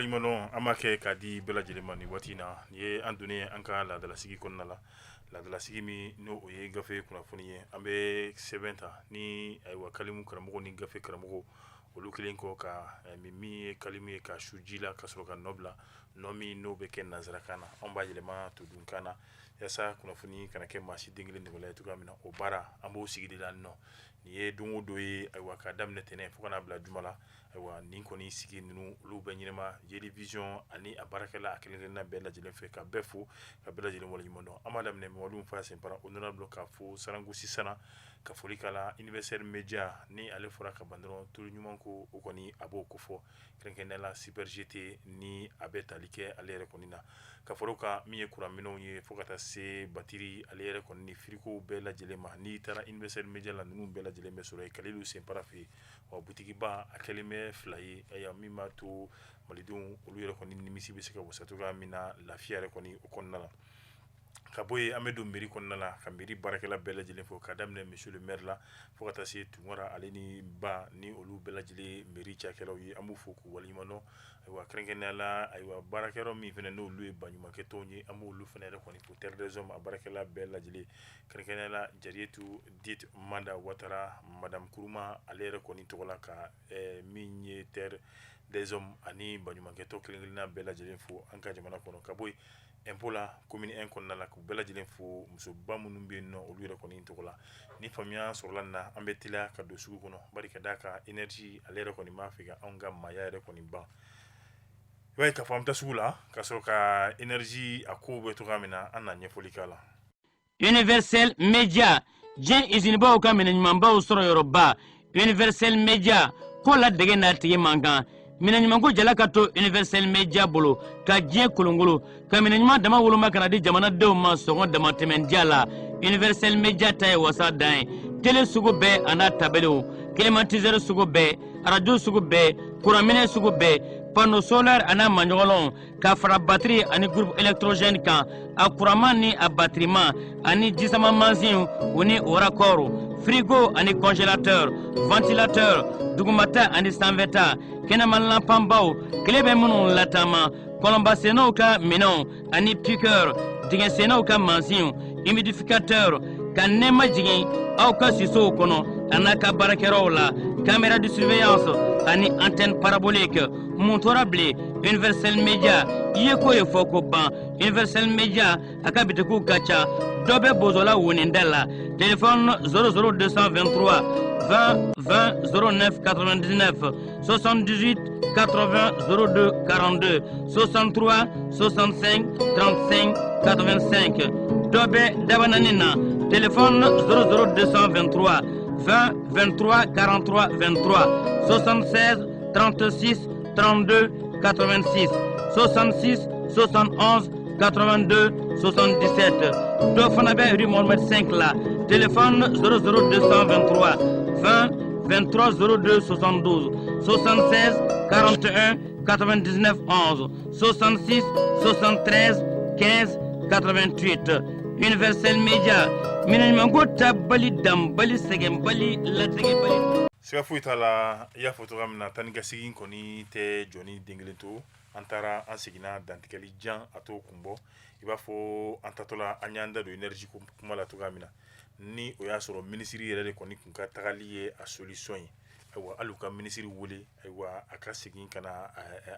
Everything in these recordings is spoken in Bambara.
walimano amake kadi bela jelemani watina ye andune anka la dala sigi konnala la dala sigi mi no oye gafe kuna foniye ambe 70 ni aywa kalimu karamugo ni gafe karamugo olu kelen ko ka mimi kalimu ka shujila ka soroka nobla nomi no beke nazarakana omba jelema to dunkana yasa kuna foni kana ke masi dingile ngola to gamina obara ambo sigi de no ni ye dungo doye aywa ka damne tene fukana bla jumala aywa nin koni sigi ninu olu be nyinema jeli vision ani abarakela akelena bela jelen fe ka befu ka bela jelen wala nyimono amadam ne modum fa sempara honorable ka fu sarangu sisana ka folikala universel media ni ale fora ka bandron tout nyuman ko okoni abo ko fo krenkenela super gt ni abeta like ale rekonina ka foroka mi kura mino ye fokata se batiri ale rekonni friko bela jelema ni tara universel media la nunu bela jeleme soro kalilu sempara fi wa butiki ba akeleme fly ya mima to malidun olu yere koni nimisi bisika wasatuga mina lafiya rekoni okonnala kaboye amedu miri konnala kamiri barakela bela jelen fo kadamne monsieur le maire la fo kata se tungora aleni ba ni olu bela jele miri chakelo yi amu foku walimano aywa krengenala aywa barakero mi fene no lu banyuma ketonyi amu olu fene rekoni pour tel raison barakela bela jele krengenala jarietu dit manda watara madame kuruma ale rekoni tokola ka minye ter des hommes ani banyuma keto krengenala bela jelen fo anka jamana kono kaboy impola commune 1 konnala ko bela jelen fo muso bamunu be no olu re koni tokola ni famia sorlanna ambetila ka do sugu kono bari ka daka energy alere koni mafika anga maya re koni ba way ka famta sugula ka so ka energy akube to kamina anna nyefolikala universel media jen izini bawo kamina nyimamba usoro yoruba universel media ko la dege na tigi mangan mina nyuma ko jala ka to universel media bolo ka diɲɛ kolongolo ka mina nyuma dama woloma kana di jamana denw ma sɔngɔ dama tɛmɛndiya la universel media ta ye wasa dan ye tele sugu bɛɛ a n'a tabelew climatiseur sugu bɛɛ radio sugu bɛɛ kuranminɛ sugu bɛɛ panneau solaire a n'a maɲɔgɔnlɔnw ka fara batiri ani groupe électrogène kan a kuranma ni a batirima ani jisama mansin o ni o raccord frigo ani congélateur ventilateur dugumata ani sanfɛta kɛnɛmalanpanbaw tile bɛ minnu latama kɔlɔnbasennaw ka minɛnw ani piqueur dingɛsennaw ka mansinw humidificateur ka nɛɛma jigin aw ka sisow kɔnɔ a n'a ka baarakɛyɔrɔw la caméra de surveillance ani antenne parabolique mun tora bilen universel media i ye ko ye fɔ ko ban universel media a ka bitikiw ka ca dɔ bɛ bozola woninda la téléphone 00223 20 20 09 99 78 80 02 42 63 65 35 85 dɔ bɛ dabanani na téléphone 00223 20 23 43 23 76 36 32 86 66 71 82 77 dɔ fana bɛ rue Mohamed 5 la téléphone 00223 20 23 02 72 76 41 99 11 66 73 15 88 universel media minanimako tabali dambali segenbali lategebali siga fuitala ya fotoga mina tanika sigin koni te joni dingilento antara an sigina dantikali jan ato kumbo iba fo antatola anyanda do energy kuma la toga mina ni o ya soro ministry yere de koni kunka tagali ye a solution yi aywa aluka ministry wole aywa aka sigin kana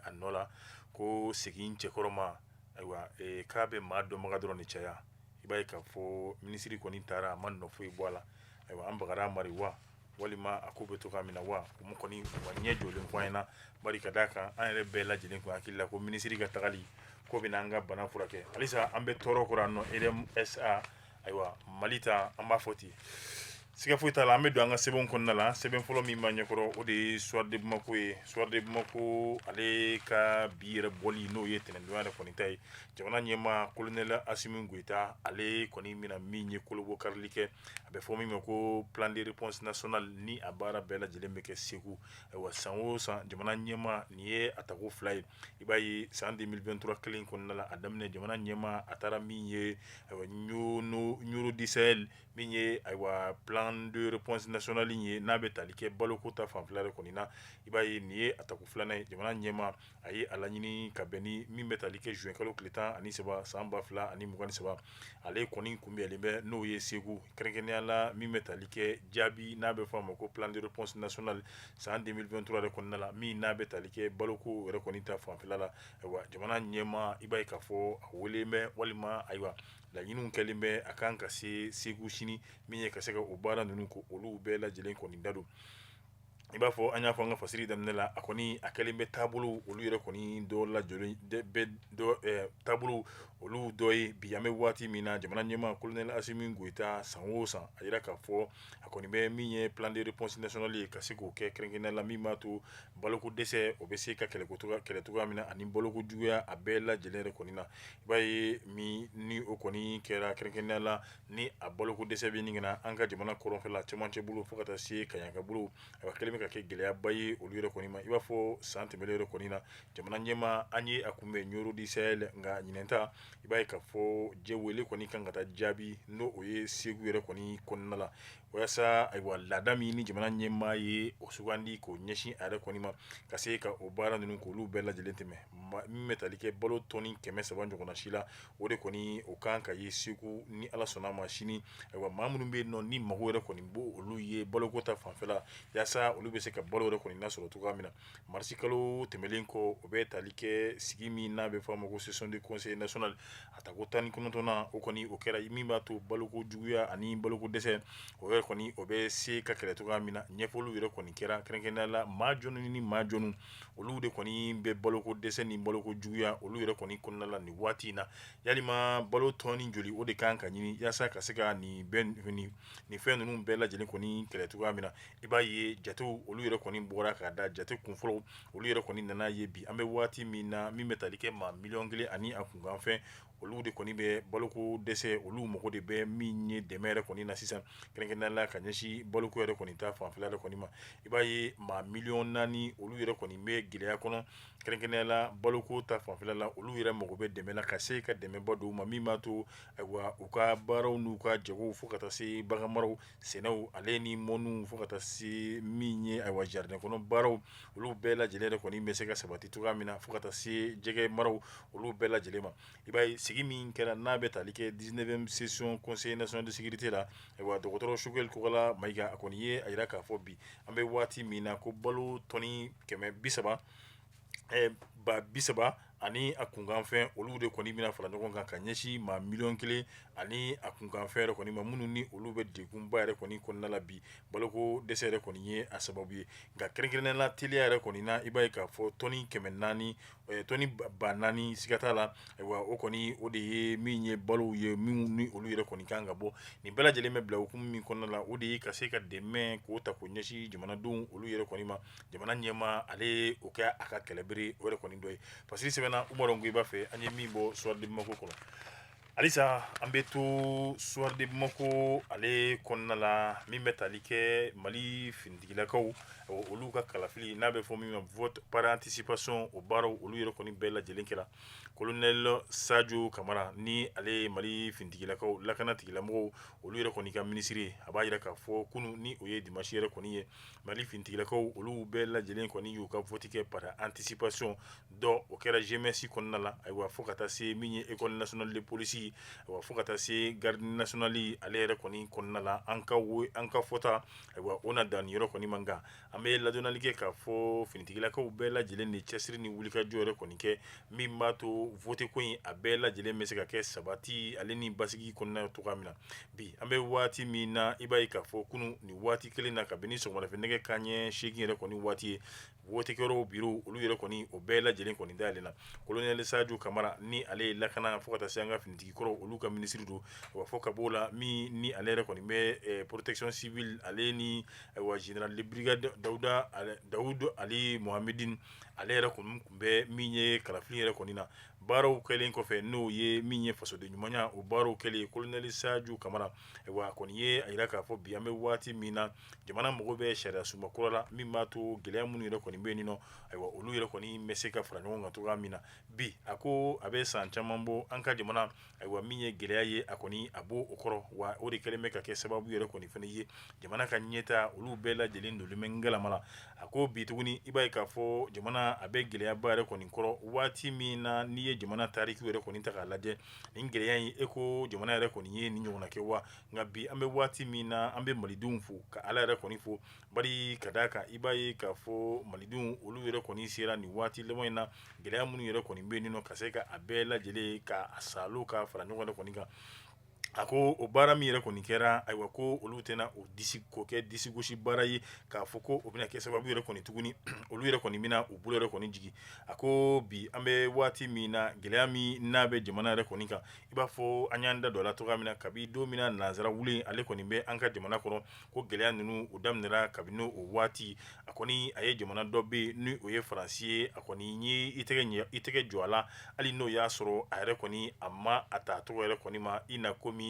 anola ko sigin chekoroma aywa kabe ma do magadro ni chaya iba ka fo ministry koni tara man no fu ibwala aywa ambagara mari wa walima akube to kamina wa ko koni wanye jole kwayna bari kadaka an re bela jelen ko akilla ko ministry ka tagali ko binanga bana furake alisa ambe toro kurano LMSA aywa malita amba foti siga fuita la ambe do anga sebon konnala seben folo mi manyakoro o de soir de mako ale ka bire boli no yetene do ana koni tay jona nyema colonel Assimi Goïta ale koni mina minye kolobo karlike abe fomi mako plan de réponse national ni abara bela jelembe ke seku wa sanwo san jona nyema niye atako fly ibayi san 2023 clean konnala adamne jona nyema atara minye wa nyuro disel minye aywa plan plan de réponse nationale ye n'a bɛ tali kɛ baloko ta fanfɛla de kɔni na i b'a ye nin ye atako filanan ye jamana ɲɛma a ye a laɲini ka bɛn ni min bɛ tali kɛ juin kalo tile 13 san 2023 ale kɔni kunbɛnlen bɛ n'o ye Segu kɛrɛnkɛrɛnnenya la min bɛ tali kɛ jaabi n'a bɛ fɔ a ma ko plan de réponse nationale san 2023 de kɔnɔna la min n'a bɛ tali kɛ baloko yɛrɛ kɔni ta fanfɛla la ayiwa jamana ɲɛma i b'a ye k'a fɔ a wele bɛ walima ayiwa laɲiniw kɛlen bɛ a kan ka se Segu sini min ye ka se ka o baara ninnu ko olu bɛɛ lajɛlen kɔni da don i b'a fɔ an y'a fɔ an ka fasiri daminɛ la a kɔni a kɛlen bɛ taabolo olu yɛrɛ kɔni dɔ lajɔlen taabolo olu dɔ ye bi an bɛ waati min na jamana ɲɛma colonel Asimi Goita san o san a yira k'a fɔ a kɔni bɛ min ye plan de réponse nationale ye ka se k'o kɛ kɛrɛnkɛrɛnnenya la min b'a to baloko dɛsɛ o bɛ se ka kɛlɛ cogoya min na ani baloko juguya a bɛɛ lajɛlen yɛrɛ kɔni na i b'a ye ni o kɔni kɛra kɛrɛnkɛrɛnnenya la ni a baloko dɛsɛ bɛ ɲini na an ka jamana kɔrɔnfɛla cɛmancɛ bolo fo ka taa se Kaɲaka bolo a kɛlen bɛ ka kɛ gɛlɛyaba ye olu yɛrɛ kɔni ma i b'a fɔ san tɛmɛlen yɛrɛ kɔni na jamana ɲɛma an ye a kunbɛn Ɲoro di Sahel nka ɲinɛn ta i b'a ye k'a fɔ jɛ wele kɔni kan ka taa jaabi n'o o ye Segu yɛrɛ kɔni kɔnɔna la walasa ayiwa laada min ni jamana ɲɛma ye o sugandi k'o ɲɛsin a yɛrɛ kɔni ma ka se ka o baara ninnu k'olu bɛɛ lajɛlen tɛmɛ min bɛ tali kɛ balo tɔni 300 ɲɔgɔnna si la o de kɔni o kan ka ye Segu ni Ala sɔnna ma sini ayiwa maa minnu bɛ yen nɔ ni mago yɛrɛ kɔni bo olu ye baloko ta fanfɛla yaasa olu bɛ se ka balo yɛrɛ kɔni lasɔrɔ cogoya min na marisi kalo tɛmɛlen kɔ o bɛ tali kɛ sigi min n'a bɛ fɔ a ma ko session du conseil national a tako 19nan o kɔni o kɛra min b'a to baloko juguya ani baloko dɛsɛ o yɛrɛ kɔni o bɛ se ka kɛlɛ cogoya min na ɲɛfɔliw yɛrɛ kɔni kɛra kɛrɛnkɛrɛnnenya la maa jɔnni ni maa jɔnnu olu de kɔni bɛ baloko dɛsɛ ni baloko juguya olu yɛrɛ kɔni kɔnɔna la nin waati in na yalima balo tɔni joli o de kan ka ɲini yaasa ka se ka nin fɛn ninnu bɛɛ lajɛlen kɔni kɛlɛ cogoya min na i b'a ye jatew olu yɛrɛ kɔni bɔra k'a da jate kunfɔlɔw olu yɛrɛ kɔni nana ye bi an bɛ waati min na min bɛ tali kɛ maa 1,000,000 ani a kunkanfɛn olu de kɔni bɛ baloko dɛsɛ olu mago de bɛ min ye dɛmɛ yɛrɛ kɔni na sisan kɛrɛnkɛrɛnnenya la ka ɲɛsin baloko yɛrɛ kɔni ta fanfɛla yɛrɛ kɔni ma i b'a ye maa 4,000,000 olu yɛrɛ kɔni bɛ gɛlɛya kɔnɔ kɛrɛnkɛrɛnnenya la baloko ta fanfɛla la olu yɛrɛ mago bɛ dɛmɛ la ka se ka dɛmɛba don u ma min b'a to ayiwa u ka baaraw n'u ka jagow fo ka taa se bagan maraw sɛnɛw ale ni mɔniw fo ka taa se min ye ayiwa jardin kɔnɔ baaraw olu bɛɛ lajɛlen yɛrɛ kɔni bɛ se ka sabati cogoya min na fo ka taa se jɛgɛ maraw olu bɛɛ lajɛlen ma i b'a ye sigi min kɛra n'a bɛ tali kɛ 19e session conseil national de sécurité la ayiwa dɔgɔtɔrɔ Sogɛl Kɔgala Mayiga a kɔni ye a yira k'a fɔ bi an bɛ waati min na ko balo tɔni 30 ba 30 ani a kunkanfɛn olu de kɔni bɛna fara ɲɔgɔn kan ka ɲɛsin maa 1,000,000 ani a kunkanfɛn yɛrɛ kɔni ma minnu ni olu bɛ degunba yɛrɛ kɔni kɔnɔna la bi baloko dɛsɛ yɛrɛ kɔni ye a sababu ye nka kɛrɛnkɛrɛnnenya la teliya yɛrɛ kɔni na i b'a ye k'a fɔ tɔni 400 tɔni ba 4 siga t'a la ayiwa o kɔni o de ye min ye balow ye minnu ni olu yɛrɛ kɔni kan ka bɔ nin bɛɛ lajɛlen bɛ bila hukumu min kɔnɔna la o de ye ka se ka dɛmɛ k'o ta k'o ɲɛsin jamanadenw olu yɛrɛ kɔni ma jamana ɲɛma ale o kɛ a ka kɛlɛbere o yɛrɛ kɔni dɔ ye fasiri sɛbɛnna Umaru Ngo i b'a fɛ an ye min bɔ Soir de Bamako kɔnɔ halisa an bɛ to Soir de Bamako ale kɔnɔna la min bɛ tali kɛ Mali finitigilakaw olu ka kalafili n'a bɛ fɔ min ma vote par anticipation o baaraw olu yɛrɛ kɔni bɛɛ lajɛlen kɛra colonel Sadio Kamara ni ale ye Mali finitigilakaw lakana tigilamɔgɔw olu yɛrɛ kɔni ka minisiri a b'a jira k'a fɔ kunu ni o ye dimanche yɛrɛ kɔni ye Mali finitigilakaw olu bɛɛ lajɛlen kɔni y'u ka vote kɛ par anticipation dɔ o kɛra GMS kɔnɔna la ayiwa fo ka taa se min ye école nationale de police ayiwa fo ka taa se garde nationale ale yɛrɛ kɔni kɔnɔna la an ka fɔta ayiwa o na dan nin yɔrɔ kɔni man kan an bɛ ladɔnnali kɛ k'a fɔ finitigilakaw bɛɛ lajɛlen de cɛsiri ni wulikajɔ yɛrɛ kɔni kɛ min b'a to vote ko in a bɛɛ lajɛlen bɛ se ka kɛ sabati ale ni basigi kɔnɔna cogoya min na bi an bɛ waati min na i b'a ye k'a fɔ kunu nin waati kelen na kabini sɔgɔmadafɛ nɛgɛ kanɲɛ 8 yɛrɛ kɔni waati ye votekɛyɔrɔw biro olu yɛrɛ kɔni o bɛɛ lajɛlen kɔni dayɛlɛ na colonel Sadio Kamara ni ale ye lakana fo ka taa se an ka finitigikɔrɔ olu ka minisiri don wa fo ka b'o la min ni ale yɛrɛ kɔni bɛ protection civile ale ni ayiwa général de brigade Dawudu Ali Mohamedine ale yɛrɛ kɔni tun bɛ min ye kalafili yɛrɛ kɔni na baaraw kɛlen kɔfɛ n'o ye min ye fasoden ɲumanya o baaraw kɛlen colonel Sadio Kamara ayiwa a kɔni ye a yira k'a fɔ bi an bɛ waati min na jamana mago bɛ sariya sunba kura la min b'a to gɛlɛya minnu yɛrɛ kɔni bɛ yen nɔ ayiwa olu yɛrɛ kɔni bɛ se ka fara ɲɔgɔn kan cogoya min na bi a ko a bɛ san caman bɔ an ka jamana ayiwa min ye gɛlɛya ye a kɔni a b'o o kɔrɔ wa o de kɛlen bɛ ka kɛ sababu yɛrɛ kɔni fana ye jamana ka ɲɛta olu bɛɛ lajɛlen dolen bɛ ngalama la a ko bi tuguni i b'a ye k'a fɔ jamana a bɛ gɛlɛyaba yɛrɛ kɔni kɔrɔ waati min na n'i ye jamana tarikiw yɛrɛ kɔni ta k'a lajɛ nin gɛlɛya in e ko jamana yɛrɛ kɔni ye nin ɲɔgɔnna kɛ wa nka bi an bɛ waati min na an bɛ malidenw fo ka ala yɛrɛ kɔni fo bari ka d'a kan i b'a ye k'a fɔ malidenw olu yɛrɛ kɔni sera nin waati laban in na gɛlɛya minnu yɛrɛ kɔni bɛ yen nɔ ka se ka a bɛɛ lajɛlen ka a salo ka fara ɲɔgɔn yɛrɛ kɔni kan a ko o baara min yɛrɛ kɔni kɛra ayiwa ko olu tɛna o disi k'o kɛ disi gosi baara ye k'a fɔ ko o bɛna kɛ sababu yɛrɛ kɔni tuguni olu yɛrɛ kɔni bɛna u bolo yɛrɛ kɔni jigi a ko bi an bɛ waati min na gɛlɛya min n'a bɛ jamana yɛrɛ kɔni kan i b'a fɔ an y'an da don a la cogoya min na kabi don min na nanzara wuli ale kɔni bɛ an ka jamana kɔnɔ ko gɛlɛya ninnu o daminɛra kabini o waati a kɔni a ye jamana dɔ bɛ yen ni o ye faransi ye a kɔni ye i tɛgɛ jɔ a la hali n'o y'a sɔrɔ a yɛrɛ kɔni a ma a ta tɔgɔ yɛrɛ kɔni ma i na komi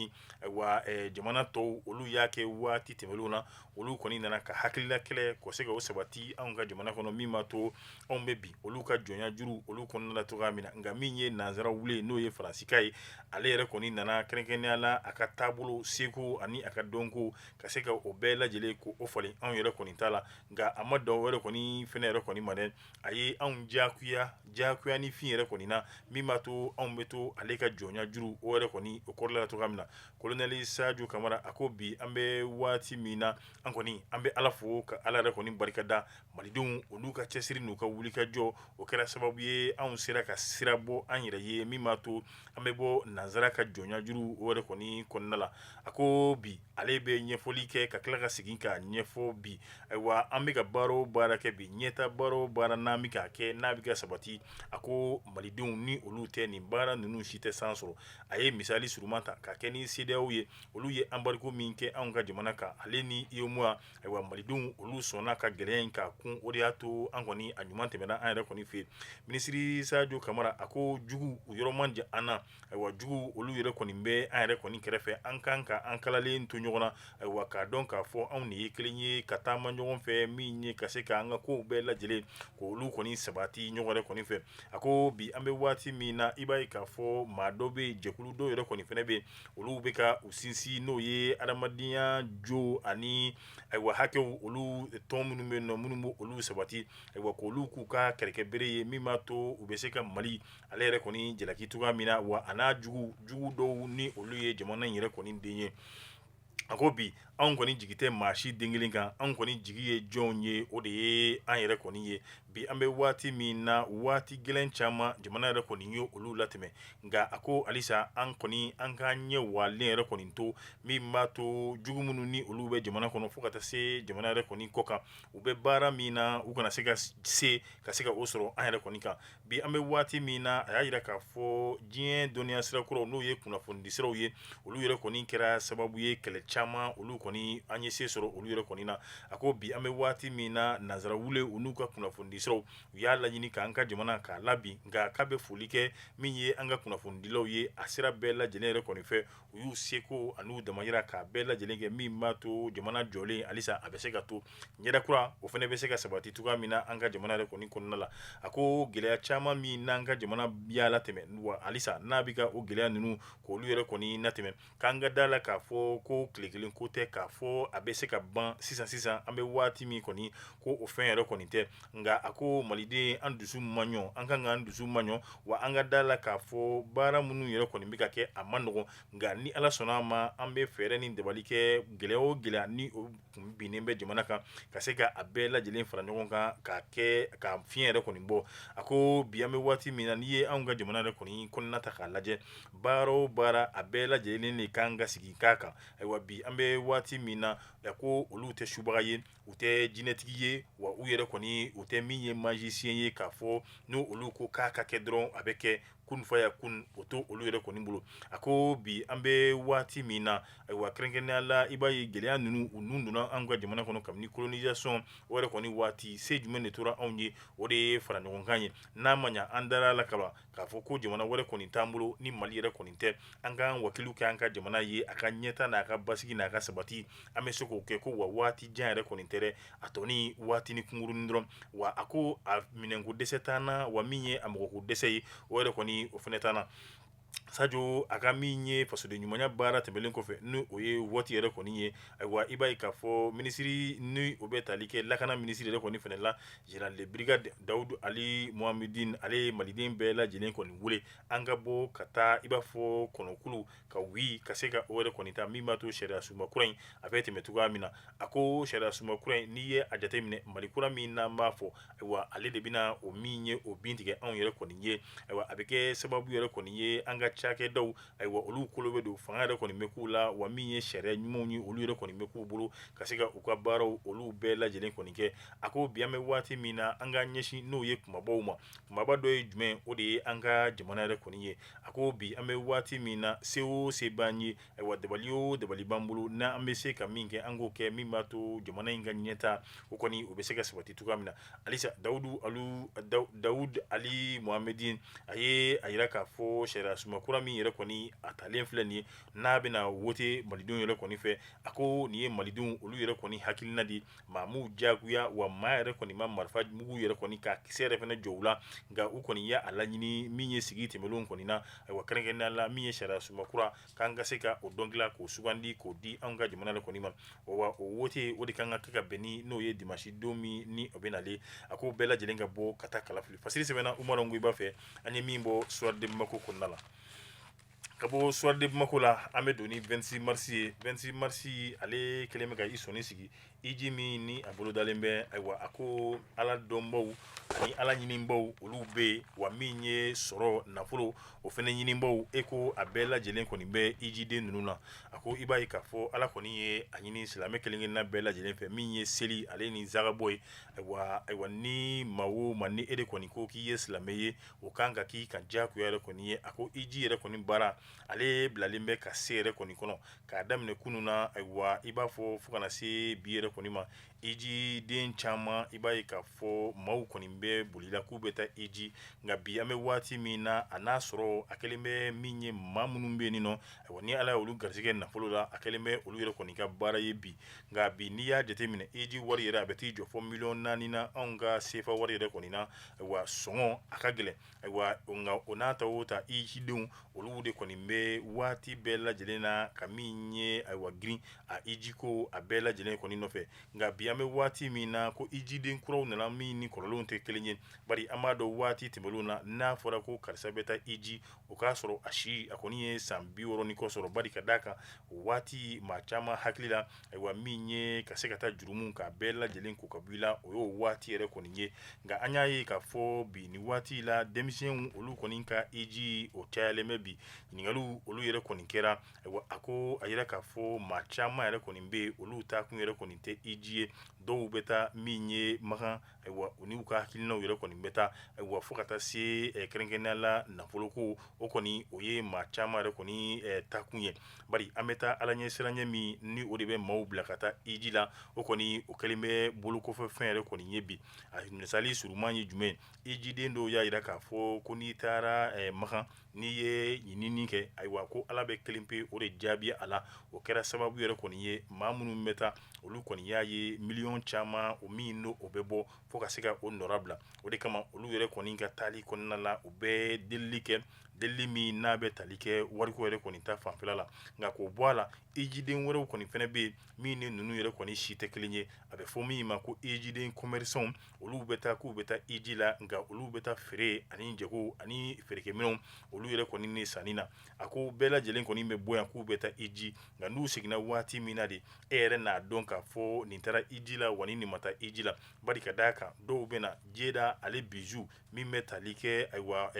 wa jamana tɔw olu y'a kɛ waati tɛmɛnlenw na olu kɔni nana ka hakilila kɛlɛ ko se ka o sabati anw ka jamana kɔnɔ min b'a to anw bɛ bi olu ka jɔnya juru olu kɔnɔna la cogoya min na nka min ye nanzara wule n'o ye faransika ye ale yɛrɛ kɔni nana kɛrɛnkɛrɛnnenya la a ka taabolo seko ani a ka dɔnko ka se ka o bɛɛ lajɛlen ko o falen anw yɛrɛ kɔni t'a la nka a ma dɔn wɛrɛ kɔni fɛnɛ yɛrɛ kɔni ma dɛ a ye anw jakuya ni fin yɛrɛ kɔni na min b'a to anw bɛ to ale ka jɔnya juru o yɛrɛ kɔni o kɔrɔla la cogoya min na kolonɛli Sadio Kamara a ko bi an bɛ waati min na an kɔni an bɛ ala fo ka ala yɛrɛ kɔni barikada malidenw olu ka cɛsiri n'u ka wulikajɔ o kɛra sababu ye anw sera ka sira bɔ an yɛrɛ ye min b'a to an bɛ bɔ nanzara ka jɔnya juru o yɛrɛ kɔni kɔnɔna la a ko bi ale bɛ ɲɛfɔli kɛ ka tila ka segin ka ɲɛfɔ bi ayiwa an bɛ ka baara o baara kɛ bi ɲɛta baara o baara n'an bɛ k'a kɛ n'a bɛ ka sabati a ko malidenw ni olu tɛ nin baara ninnu si tɛ san sɔrɔ a ye misali surunman ta ka kɛ ni CEDEAO ye olu ye embargo min kɛ anw ka jamana kan ale ni UEMOA ayiwa malidenw olu sɔnna ka gɛlɛya in ka kun o de y'a to an kɔni a ɲuman tɛmɛna an yɛrɛ kɔni fɛ yen minisiri Sadio Kamara a ko jugu u yɔrɔ man jan an na ayiwa jugu olu yɛrɛ kɔni bɛ an yɛrɛ kɔni kɛrɛfɛ an kan ka an kalalen to ɲɔgɔn na ayiwa k'a dɔn k'a fɔ anw de ye kelen ye ka taama ɲɔgɔn fɛ min ye ka se ka an ka kow bɛɛ lajɛlen k'olu kɔni sabati ɲɔgɔn yɛrɛ kɔni fɛ a ko bi an bɛ waati min na i b'a ye k'a fɔ maa dɔ bɛ jɛkulu dɔw yɛrɛ kɔni fɛnɛ bɛ olu bɛ ka u sinsin n'o ye adamadenya jo ani ayiwa hakɛw olu tɔn minnu bɛ yen nɔ minnu bɛ olu sabati ayiwa k'olu k'u ka kɛrɛkɛ bere ye min b'a to u bɛ se ka Mali ale yɛrɛ kɔni jalaki cogoya min na wa a n'a jugu dɔw ni olu ye jamana in yɛrɛ kɔni den ye a ko bi anw kɔni jigi tɛ maa si den kelen kan anw kɔni jigi ye jɔnw ye o de ye an yɛrɛ kɔni ye bi an bɛ waati min na waati gɛlɛn caman jamana yɛrɛ kɔni ye olu latɛmɛ nka a ko halisa an kɔni an k'an ɲɛ walen yɛrɛ kɔni to min b'a to jugu minnu ni olu bɛ jamana kɔnɔ fo ka taa se jamana yɛrɛ kɔni kɔ kan u bɛ baara min na u kana se ka o sɔrɔ an yɛrɛ kɔni kan bi an bɛ waati min na a y'a jira k'a fɔ diɲɛ dɔnniya sirakɔrɔw n'o ye kunnafonidi siraw ye olu yɛrɛ kɔni kɛra sababu ye kɛlɛ caman olu kɔni an ye se sɔrɔ olu yɛrɛ kɔni na a ko bi an bɛ waati min na nanzara wule u n'u ka kunnafonidi siraw u y'a laɲini k'an ka jamana k'a labin nka k'a bɛ foli kɛ min ye an ka kunnafonidilaw ye a sira bɛɛ lajɛlen yɛrɛ kɔni fɛ u y'u seko an'u damayira k'a bɛɛ lajɛlen kɛ min b'a to jamana jɔlen halisa a bɛ se ka to ɲɛdakura o fana bɛ se ka sabati cogoya min na an ka jamana yɛrɛ kɔni kɔnɔna la a ko gɛlɛya caman min n'an ka jamana y'a latɛmɛ wa halisa n'a bɛ ka o gɛlɛya ninnu k'olu yɛrɛ kɔni latɛmɛ k'an ka da la k'a fɔ ko tile kelen ko tɛ k'a fɔ a bɛ se ka ban sisan an bɛ waati min kɔni ko o fɛn yɛrɛ kɔni tɛ nka a ko maliden an dusu man ɲɔgɔn an kan k'an dusu man ɲɔgɔn wa an ka da la k'a fɔ baara minnu yɛrɛ kɔni bɛ ka kɛ a man nɔgɔn nka ni ala sɔnna a ma an bɛ fɛɛrɛ ni dabali kɛ gɛlɛya o gɛlɛya ni o kun binnen bɛ jamana kan ka se ka a bɛɛ lajɛlen fara ɲɔgɔn kan k'a kɛ ka fiɲɛ yɛrɛ kɔni bɔ a ko bi an bɛ waati min na n'i ye anw ka jamana yɛrɛ kɔni kɔnɔna ta k'a lajɛ baara o baara a bɛɛ lajɛlen de kan ka sigi k'a kan ayiwa bi an bɛ waati min na ko olu tɛ subaga ye u tɛ jinɛtigi ye wa u yɛrɛ kɔni u tɛ min ye magicien ye k'a fɔ n'o olu ko k'a ka kɛ dɔrɔn a bɛ kɛ kun faya kun o to olu yɛrɛ kɔni bolo a ko bi an bɛ waati min na ayiwa kɛrɛnkɛrɛnnenya la i b'a ye gɛlɛya ninnu u nun donna an ka jamana kɔnɔ kabini colonisation o yɛrɛ kɔni waati se jumɛn de tora anw ye o de ye fara ɲɔgɔn kan ye n'a ma ɲa an dara la kaban k'a fɔ ko jamana wɛrɛ kɔni t'an bolo ni Mali yɛrɛ kɔni tɛ an k'an wakiliw kɛ an ka jamana ye a ka ɲɛta n'a ka basigi n'a ka sabati an bɛ se k'o kɛ ko wa waati jan yɛrɛ kɔni tɛ dɛ a tɔ ni waati ni kunkurunin dɔrɔn wa a ko a minɛnko dɛsɛ t'an na wa min ye a mɔgɔko dɛsɛ ye o yɛrɛ kɔni o fɛnɛ t'an na Sadio a ka min ye fasoden ɲumanya baara tɛmɛlen kɔfɛ ni o ye waati yɛrɛ kɔni ye ayiwa i b'a ye k'a fɔ minisiri ni o bɛ tali kɛ lakana minisiri yɛrɛ kɔni fɛnɛ la général de brigade Dawudu Ali Mohamedine ale ye maliden bɛɛ lajɛlen kɔni wele an ka bɔ ka taa i b'a fɔ kɔnɔkulu ka wuli ka se ka o yɛrɛ kɔni ta min b'a to sariya sunba kura in a bɛ tɛmɛ cogoya min na a ko sariya sunba kura in n'i ye a jateminɛ mali kura min n'an b'a fɔ ayiwa ale de bɛna o min ye o bin tigɛ anw yɛrɛ kɔni ye ayiwa a bɛ kɛ sababu yɛrɛ kɔni ye an ka cakɛdaw ayiwa olu kolo bɛ don fanga yɛrɛ kɔni bɛ k'u la wa min ye sariya ɲumanw ye olu yɛrɛ kɔni bɛ k'u bolo ka se ka u ka baaraw olu bɛɛ lajɛlen kɔni kɛ a ko bi an bɛ waati min na an ka ɲɛsin n'o ye kumabaw ma kumaba dɔ ye jumɛn o de ye an ka jamana yɛrɛ kɔni ye a ko bi an bɛ waati min na se o se b'an ye ayiwa dabali o dabali b'an bolo n'an bɛ se ka min kɛ an k'o kɛ min b'a to jamana in ka ɲɛta o kɔni o bɛ se ka sabati cogoya min na halisa Dawudu Ali Mohamedine a ye a yira k'a fɔ sariya sunba kura min yɛrɛ kɔni a talen filɛ nin ye n'a bɛna wote malidenw yɛrɛ kɔni fɛ a ko nin ye malidenw olu yɛrɛ kɔni hakilina di maa m'u jagoya wa maa yɛrɛ kɔni ma marifa mugu yɛrɛ kɔni ka kisɛ yɛrɛ fɛnɛ jɔ u la nka u kɔni y'a laɲini min ye sigi tɛmɛlenw kɔni na ayiwa kɛrɛnkɛrɛnnenya la min ye sariya sunba kura k'an ka se ka o dɔn dilan k'o sugandi k'o di anw ka jamana yɛrɛ kɔni ma wa o wote o de kan ka kɛ ka bɛn ni n'o ye dimanche don min ni o bɛ nalen a ko bɛɛ lajɛlen ka bɔ ka taa kalafili fasiri sɛbɛnna Umaru Nguiba fɛ an ye min bɔ soir de Bamako kɔnɔna la ka bɔ soir de Bamako la an bɛ don ni 26 mars ye 26 mars ale kɛlen bɛ ka i sɔnni sigi iji min ni a bolo dalen bɛ ayiwa a ko ala dɔnbaw ani ala ɲinibaw olu bɛ yen wa min ye sɔrɔ nafolo o fɛnɛ ɲinibaw e ko a bɛɛ lajɛlen kɔni bɛ ijiden ninnu na a ko i b'a ye k'a fɔ ala kɔni ye a ɲini silamɛ kelen-kelenna bɛɛ lajɛlen fɛ min ye seli ale ni zagabɔ ye ayiwa ni maa o maa ni e de kɔni ko k'i ye silamɛ ye o kan ka k'i kan diyagoya yɛrɛ kɔni ye a ko iji yɛrɛ kɔni baara ale bilalen bɛ ka se yɛrɛ kɔni kɔnɔ k'a daminɛ kunun na ayiwa i b'a fɔ fo kana se bi yɛrɛ kɔni ma ijiden caman i b'a ye k'a fɔ maaw kɔni bɛ bolila k'u bɛ taa iji nka bi an bɛ waati min na a n'a sɔrɔ a kɛlen bɛ min ye maa minnu bɛ yen nɔ ayiwa ni ala ye olu garisɛgɛ nafolo la a kɛlen bɛ olu yɛrɛ kɔni ka baara ye bi nka bi n'i y'a jateminɛ iji wari yɛrɛ a bɛ t'i jɔ fɔ 4,000,000 na anw ka sefa wari yɛrɛ kɔni na ayiwa sɔngɔ a ka gɛlɛn ayiwa nka o n'a ta o ta ijidenw olu de kɔni bɛ waati bɛɛ lajɛlen na ka min ye ayiwa girin a iji ko a bɛɛ lajɛlen kɔni nɔfɛ nka bi an bɛ waati min na ko ijiden kuraw nana min ni kɔlɔlɔw tɛ kelen ye bari an b'a dɔn waati tɛmɛlenw na n'a fɔra ko karisa bɛ taa iji o k'a sɔrɔ a si a kɔni ye san 60 ni kɔ sɔrɔ bari ka d'a kan o waati maa caman hakili la ayiwa min ye ka se ka taa jurumu k'a bɛɛ lajɛlen ko ka bɔ i la o y'o waati yɛrɛ kɔni ye nka an y'a ye k'a fɔ bi ni waati la denmisɛnw olu kɔni ka iji o cayalen bɛ bi ɲininkaliw olu yɛrɛ kɔni kɛra ayiwa a ko a yira k'a fɔ maa caman yɛrɛ kɔni bɛ yen olu taakun yɛrɛ kɔni tɛ iji ye dɔw bɛ taa min ye makan ayiwa u n'u ka hakilinaw yɛrɛ kɔni bɛ taa ayiwa fo ka taa se kɛrɛnkɛrɛnnenya la nafoloko o kɔni o ye maa caman yɛrɛ kɔni taakun ye bari an bɛ taa ala ɲɛ siranɲɛ min ni o de bɛ maaw bila ka taa iji la o kɔni o kɛlen bɛ bolokɔfɛfɛn yɛrɛ kɔni ye bi a misali suruman ye jumɛn ijiden dɔw y'a yira k'a fɔ ko n'i taara makan n'i ye ɲinini kɛ ayiwa ko ala bɛ kelen pe o de jaabi a la o kɛra sababu yɛrɛ kɔni ye maa minnu bɛ taa olu kɔni y'a ye miliyɔn caman o min n'o o bɛ bɔ fo ka se ka o nɔra bila o de kama olu yɛrɛ kɔni ka taali kɔnɔna la u bɛ delili kɛ delili min n'a bɛ tali kɛ wariko yɛrɛ kɔni ta fanfɛla la nka k'o bɔ a la ijiden wɛrɛw kɔni fɛnɛ bɛ yen min ni ninnu yɛrɛ kɔni si tɛ kelen ye a bɛ fɔ min ma ko ijiden commerçants olu bɛ taa k'u bɛ taa iji la nka olu bɛ taa feere ani jago ani feerekɛminɛnw olu yɛrɛ kɔni ni sanni na a ko bɛɛ lajɛlen kɔni bɛ bɔ yan k'u bɛ taa iji nka n'u seginna waati min na de e yɛrɛ n'a dɔn k'a fɔ nin taara iji la wa ni nin ma taa iji la bari ka d'a kan dɔw bɛ na jeda ale biju min bɛ tali kɛ ayiwa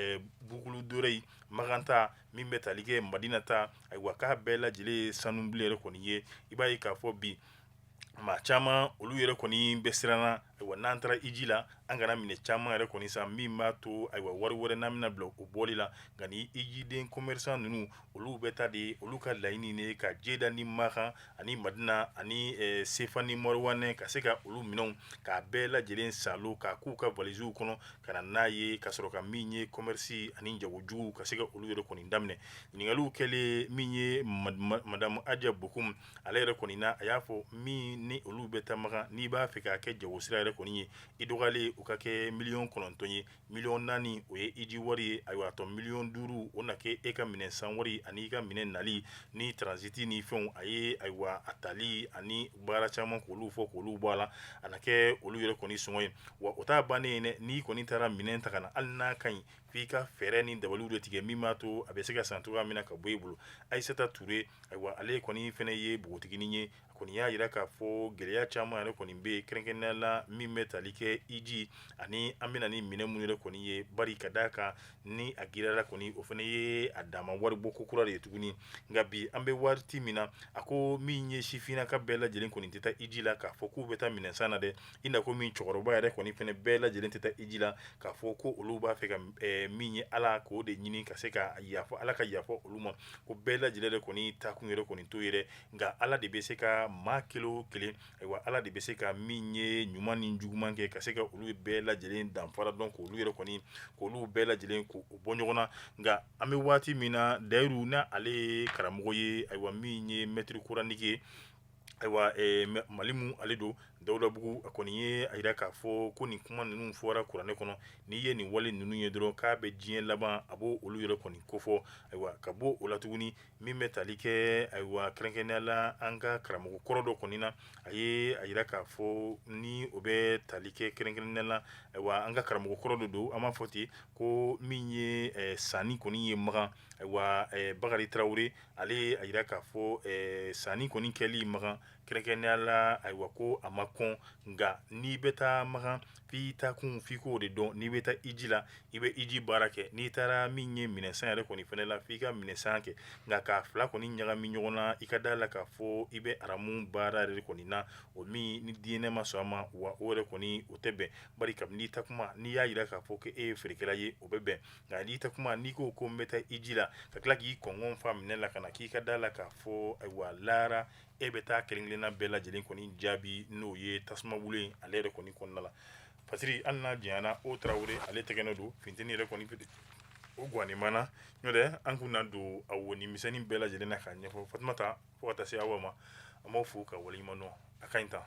bukulu dore yi maganta min bɛ tali kɛ madina ta ayiwa k'a bɛɛ lajɛlen ye sanu bilen yɛrɛ kɔni ye i b'a ye k'a fɔ bi maa caman olu yɛrɛ kɔni bɛ siranna ayiwa n'an taara iji la an kana minɛ caman yɛrɛ kɔni san min b'a to ayiwa wari wɛrɛ n'an bɛna bila o bɔli la nka ni ijiden commerçant ninnu olu bɛ taa de olu ka laɲini ne ka jeda ni makan ani madina ani sefa ni mɔriwanɛ ka se ka olu minɛnw k'a bɛɛ lajɛlen salo k'a k'u ka valiziw kɔnɔ ka na n'a ye ka sɔrɔ ka min ye commerce ani jagojugu ka se ka olu yɛrɛ kɔni daminɛ ɲininkaliw kɛlen min ye madamu aja bokum ale yɛrɛ kɔni na a y'a fɔ min ni olu bɛ taa makan n'i b'a fɛ k'a kɛ jagosira yɛrɛ yɛrɛ kɔni ye i dɔgɔyalen o ka kɛ 9,9 ye 4,000,000 o ye iji wari ye ayiwa tɔ 5,500,000 o na kɛ e ka minɛn san wari ani i ka minɛn nali ni transiti ni fɛnw a ye ayiwa a tali ani baara caman k'olu fɔ k'olu bɔ a la a na kɛ olu yɛrɛ kɔni sɔngɔ ye wa o t'a bannen ye dɛ n'i kɔni taara minɛn ta ka na hali n'a ka ɲi f'i ka fɛɛrɛ ni dabaliw de tigɛ min b'a to a bɛ se ka san cogoya min na ka bɔ i bolo Aissata Touré ayiwa ale kɔni fɛnɛ ye bogotiginin ye a kɔni y'a yira k'a fɔ gɛlɛya caman yɛrɛ kɔni bɛ yen kɛrɛnkɛrɛnnenya la min bɛ tali kɛ iji ani an bɛna ni minɛn minnu yɛrɛ kɔni ye bari ka d'a kan ni a giriyara kɔni o fɛnɛ ye a dama wari bɔ ko kura de ye tuguni nka bi an bɛ waati min na a ko min ye sifinnaka bɛɛ lajɛlen kɔni tɛ taa iji la k'a fɔ k'u bɛ taa minɛn san na dɛ i na ko min cɛkɔrɔba yɛrɛ kɔni fɛnɛ bɛɛ lajɛlen tɛ taa iji la k'a fɔ ko olu b'a fɛ ka min ye ala k'o de ɲini ka se ka yafa ala ka yafa olu ma ko bɛɛ lajɛlen de kɔni taakun yɛrɛ kɔni to yɛrɛ nka ala de bɛ se ka maa kelen o kelen ayiwa ala de bɛ se ka min ye ɲuman ni juguman kɛ ka se ka olu bɛɛ lajɛlen danfara dɔn k'olu yɛrɛ kɔni k'olu bɛɛ lajɛlen k'u bɔ ɲɔgɔn na nka an bɛ waati min na dayiru na ale ye karamɔgɔ ye ayiwa min ye mɛtiri kuranigi ye ayiwa malimu ale don Dawudabugu a kɔni ye a yira k'a fɔ ko nin kuma ninnu fɔra kuranɛ kɔnɔ n'i ye nin wale ninnu ye dɔrɔn k'a bɛ diɲɛ laban a b'o olu yɛrɛ kɔni kofɔ ayiwa ka bɔ o la tuguni min bɛ tali kɛ ayiwa kɛrɛnkɛrɛnnenya la an ka karamɔgɔ kɔrɔ dɔ kɔni na a ye a yira k'a fɔ ni o bɛ tali kɛ kɛrɛnkɛrɛnnenya la ayiwa an ka karamɔgɔ kɔrɔ dɔ don an b'a fɔ ten ko min ye sanni kɔni ye magan ayiwa Bakari Tarawele ale a yira k'a fɔ sanni kɔni kɛli magan kɛrɛnkɛrɛnnenya la ayiwa ko a ma kɔn nka n'i bɛ taa magan f'i taakun f'i k'o de dɔn n'i bɛ taa iji la i bɛ iji baara kɛ n'i taara min ye minɛnsan yɛrɛ kɔni fɛnɛ la f'i ka minɛnsan kɛ nka k'a fila kɔni ɲagami ɲɔgɔn na i ka d'a la k'a fɔ i bɛ aramu baara yɛrɛ kɔni na o min ni diinɛ ma sɔn a ma wa o yɛrɛ kɔni o tɛ bɛn bari kabini takuma n'i y'a yira k'a fɔ ko e ye feerekɛla ye o bɛ bɛn nka n'i takuma n'i ko ko n bɛ taa iji la ka tila k'i kɔngɔn fa minɛ la ka na k'i ka d'a la k'a fɔ ayiwa lara e bɛ taa kelen-kelenna bɛɛ lajɛlen kɔni jaabi n'o ye tasuma wolo in ale yɛrɛ kɔni kɔnɔna la Fasiri hali n'a janyana o Tarawele ale tɛgɛnɛ don funteni yɛrɛ kɔni o ganimana n'o tɛ an kun na don a woni misɛnnin bɛɛ lajɛlen na k'a ɲɛfɔ Fatumata fo ka taa se awa ma an b'aw fo ka waleɲuman dɔn a ka ɲi tan